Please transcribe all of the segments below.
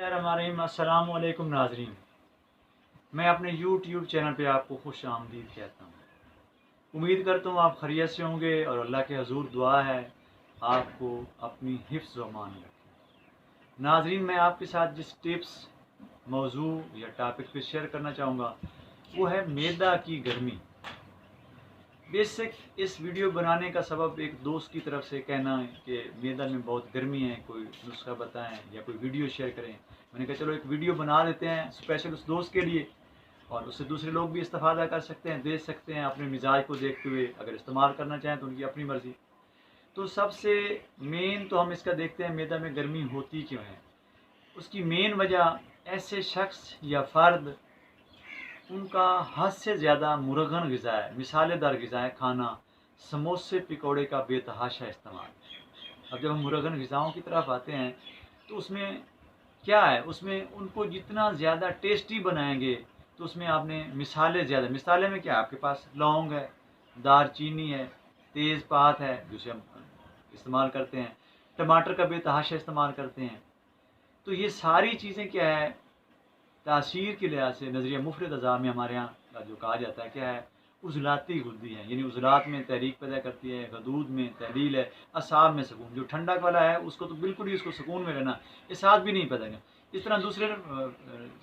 अस्सलाम वालेकुम नाजरीन। मैं अपने यूट्यूब चैनल पे आपको खुश आमदीद कहता हूँ। उम्मीद करता हूँ आप खैरियत से होंगे और अल्लाह के हजूर दुआ है आपको अपनी हिफ्ज़ व मान रखे। नाजरीन, मैं आपके साथ जिस टिप्स मौजू या टॉपिक पे शेयर करना चाहूँगा वो है मैदा की गर्मी। बेसिक इस वीडियो बनाने का सबब एक दोस्त की तरफ से कहना है कि मैदा में बहुत गर्मी है, कोई नुस्खा बताएं या कोई वीडियो शेयर करें। मैंने कहा चलो एक वीडियो बना देते हैं स्पेशल उस दोस्त के लिए, और उससे दूसरे लोग भी इस्तेफादा कर सकते हैं, दे सकते हैं अपने मिजाज को देखते हुए। अगर इस्तेमाल करना चाहें तो उनकी अपनी मर्ज़ी। तो सबसे मेन तो हम इसका देखते हैं मैदा में गर्मी होती क्यों है। उसकी मेन वजह ऐसे शख्स या फ़र्द उनका हद से ज़्यादा मुरगन ग़िज़ाएँ, मिसालेदार ग़िज़ाएँ खाना, समोसे पकौड़े का बेतहाशा इस्तेमाल। अब जब हम मुरगन ग़िज़ाओं की तरफ आते हैं तो उसमें क्या है, उसमें उनको जितना ज़्यादा टेस्टी बनाएंगे तो उसमें आपने मिसाले ज़्यादा, मिसाले में क्या है, आपके पास लौंग है, दारचीनी है, तेज़पात है जिसे हम इस्तेमाल करते हैं, टमाटर का बेतहाशा इस्तेमाल करते हैं। तो ये सारी चीज़ें क्या है, तासीर के लिहाज से नज़रिया मुफ़रद अज़ा में हमारे यहाँ का जो कहा जाता है क्या है, उज़लाती गुद्दी है, यानी उज़लात में तहरीक पैदा करती है, गदूद में तहलील है, असाब में सुकून। जो ठंडक वाला है उसको तो बिल्कुल ही उसको सुकून में रहना, एहसास भी नहीं पैदा करना। इस तरह दूसरे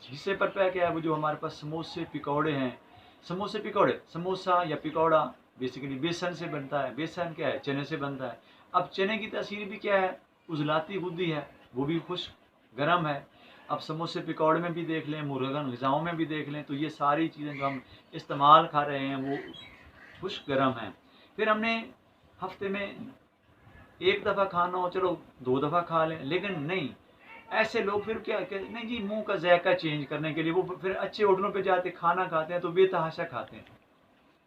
हिस्से पर क्या है, वो जो हमारे पास समोसे पकौड़े हैं, समोसे पकौड़े, समोसा या पकौड़ा बेसिकली बेसन से बनता है। बेसन क्या है, चने से बनता है। अब चने की तासीर भी क्या है, उज़लाती गुद्दी है, वो भी खुश्क गर्म है। अब समोसे पकौड़े में भी देख लें, मुरगन ग़िज़ाओं में भी देख लें, तो ये सारी चीज़ें जो हम इस्तेमाल खा रहे हैं वो खुश्क गर्म हैं। फिर हमने हफ्ते में एक दफ़ा खाना हो, चलो 2 दफ़ा खा लें, लेकिन नहीं, ऐसे लोग फिर क्या नहीं जी, मुंह का जायका चेंज करने के लिए वो फिर अच्छे होटलों पे जाते खाना खाते हैं तो बेतहाशा खाते हैं।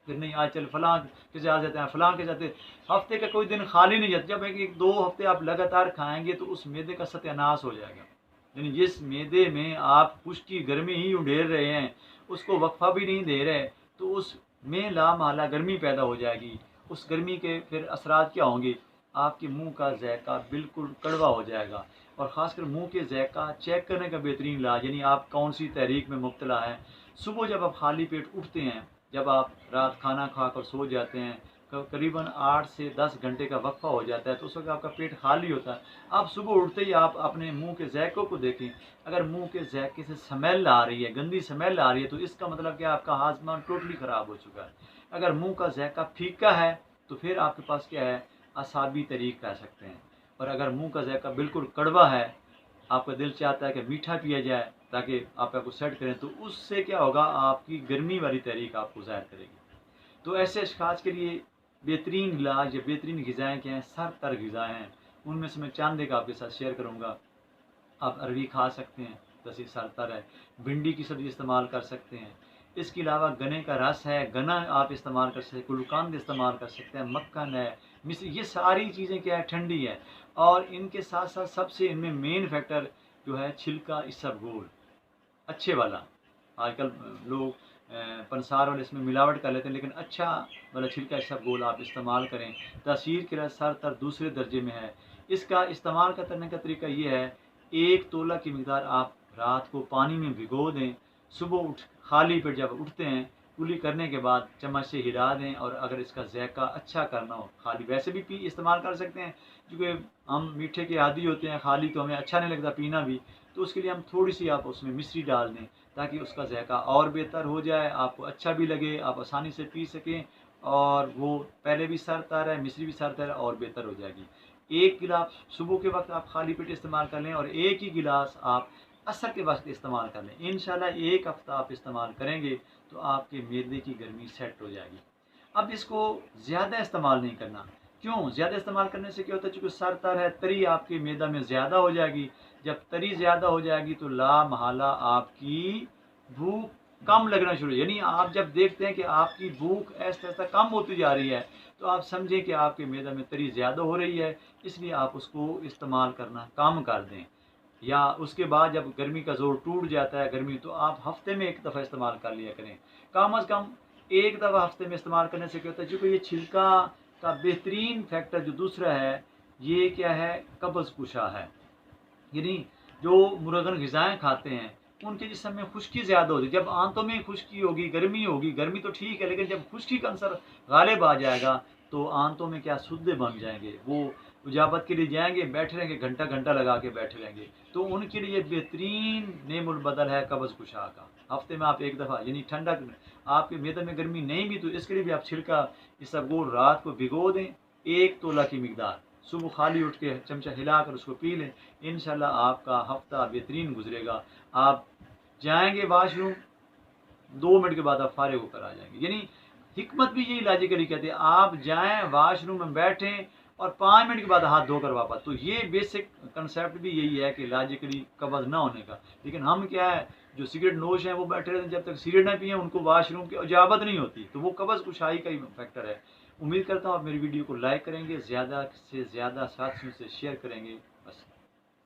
फिर नहीं, आज चल फलां के साथ जाते हैं, फलां के जाते, हफ्ते का कोई दिन खाली नहीं जाता। जब एक 2 हफ्ते आप लगातार खाएंगे तो उस मैदे का सत्यानाश हो जाएगा। यानी जिस मैदे में आप पुष्टि गर्मी ही उड़ेल रहे हैं, उसको वक्फा भी नहीं दे रहे, तो उसमें लामाला गर्मी पैदा हो जाएगी। उस गर्मी के फिर असरात क्या होंगे, आपके मुंह का जायका बिल्कुल कड़वा हो जाएगा। और ख़ासकर मुंह के जायका चेक करने का बेहतरीन इलाज, यानी आप कौन सी तहरीक में मुब्तला हैं। सुबह जब आप खाली पेट उठते हैं, जब आप रात खाना खाकर सो जाते हैं, करीबन 8 से 10 घंटे का वक्फा हो जाता है, तो उस वक्त आपका पेट खाली होता है। आप सुबह उठते ही आप अपने मुंह के ज़ायक़ों को देखें। अगर मुंह के ज़ायक़े से स्मेल आ रही है, गंदी स्मेल आ रही है, तो इसका मतलब क्या, आपका हाजमा टोटली ख़राब हो चुका है। अगर मुंह का ज़ायक़ा फीका है तो फिर आपके पास क्या है, असाबी तहरीक कह सकते हैं। और अगर मुंह का ज़ायक़ा बिल्कुल कड़वा है, आपका दिल चाहता है कि मीठा पिया जाए ताकि आप आपको सेट करें, तो उससे क्या होगा, आपकी गर्मी वाली तहरीक आपको ज़ाहिर करेगी। तो ऐसे अशख़ास के लिए बेहतरीन इलाज या बेहतरीन ग़िज़ाएँ क्या हैं, सरतर ग़िज़ाएँ हैं। उनमें से मैं चंद एक आपके साथ शेयर करूँगा। आप अरवी खा सकते हैं, जैसे सरतर है। भिंडी की सब्ज़ी इस्तेमाल कर सकते हैं। इसके अलावा गन्ने का रस है, गन्ना आप इस्तेमाल कर सकते हैं, गुलकंद इस्तेमाल कर सकते हैं, मक्खन है, मिश्री, ये सारी चीज़ें क्या है, ठंडी है। और इनके साथ साथ सबसे इनमें मेन फैक्टर जो है, छिलका इसबगोल अच्छे वाला। आजकल लोग पंसार वाले इसमें मिलावट कर लेते हैं, लेकिन अच्छा वाला छिलका इसबगोल आप इस्तेमाल करें। तासीर के लिए सरतर दूसरे दर्जे में है। इसका इस्तेमाल करने का तरीका ये है, 1 तोला की मिकदार आप रात को पानी में भिगो दें। सुबह खाली पेट जब उठते हैं, कुली करने के बाद चम्मच से हिला दें। और अगर इसका जायका अच्छा करना हो, खाली वैसे भी इस्तेमाल कर सकते हैं, क्योंकि हम मीठे के आदी होते हैं, खाली तो हमें अच्छा नहीं लगता पीना भी। तो उसके लिए हम थोड़ी सी आप उसमें मिश्री डाल दें ताकि उसका जायका और बेहतर हो जाए, आपको अच्छा भी लगे, आप आसानी से पी सकें। और वो पहले भी सरतर है, मिश्री भी सरतर है और बेहतर हो जाएगी। 1 गिलास सुबह के वक्त आप खाली पेट इस्तेमाल कर लें और 1 ही गिलास आप असर के वक्त इस्तेमाल कर लें। इंशाल्लाह 1 हफ़्ता आप इस्तेमाल करेंगे तो आपके मैदे की गर्मी सेट हो जाएगी। अब इसको ज़्यादा इस्तेमाल नहीं करना। क्यों? ज़्यादा इस्तेमाल करने से क्या होता है, चूँकि सरतर है, तरी आपके मैदा में ज़्यादा हो जाएगी। जब तरी ज़्यादा हो जाएगी तो लामहला आपकी भूख कम लगना शुरू, यानी आप जब देखते हैं कि आपकी भूख ऐसा कम होती जा रही है, तो आप समझें कि आपके मैदा में तरी ज़्यादा हो रही है, इसलिए आप उसको इस्तेमाल करना कम कर दें। या उसके बाद जब गर्मी का ज़ोर टूट जाता है गर्मी, तो आप हफ्ते में 1 दफ़ा इस्तेमाल कर लिया करें। कम अज़ कम 1 दफ़ा हफ्ते में इस्तेमाल करने से क्या होता है, चूँकि ये छिलका का बेहतरीन फैक्टर जो दूसरा है, ये क्या है, कब्ज़ कुशा है। यानी जो मुरगन ग़िज़ाएँ खाते हैं उनके जिस्म में खुश्की ज़्यादा होती है। जब आंतों में खुश्की होगी, गर्मी तो ठीक है, लेकिन जब खुश्की का अंसर गालिब आ जाएगा तो आंतों में क्या सुद्दे बन जाएंगे। वो इजाबत के लिए जाएंगे, बैठे रहेंगे, घंटा घंटा लगा के बैठे रहेंगे। तो उनके लिए बेहतरीन नेमुल बदल है कब्ज़ कुशा का। हफ्ते में आप एक दफ़ा, यानी ठंडक आपके मैदे में गर्मी नहीं भी तो इसके लिए भी आप छिलका इसबगोल रात को भिगो दें, 1 तोला की मिकदार, सुबह खाली उठ के चमचा हिलाकर उसको पी लें। इंशाल्लाह आपका हफ्ता बेहतरीन गुजरेगा। आप जाएंगे वाशरूम, 2 मिनट के बाद आप फारिग होकर आ जाएंगे। यानी हिकमत भी यही लॉजिकली कहते हैं, आप जाएं वाशरूम में बैठें और 5 मिनट के बाद हाथ धोकर वापस। तो ये बेसिक कंसेप्ट भी यही है कि लॉजिकली कब्ज़ ना होने का। लेकिन हम क्या है, जो सिगरेट नोश हैं वो बैठे रहते हैं, जब तक सिगरेट ना पिए उनको वाशरूम की इजाज़त नहीं होती। तो वो कब्ज़ कुशाई का ही फैक्टर है। उम्मीद करता हूँ आप मेरी वीडियो को लाइक करेंगे, ज़्यादा से ज़्यादा साथियों से शेयर करेंगे।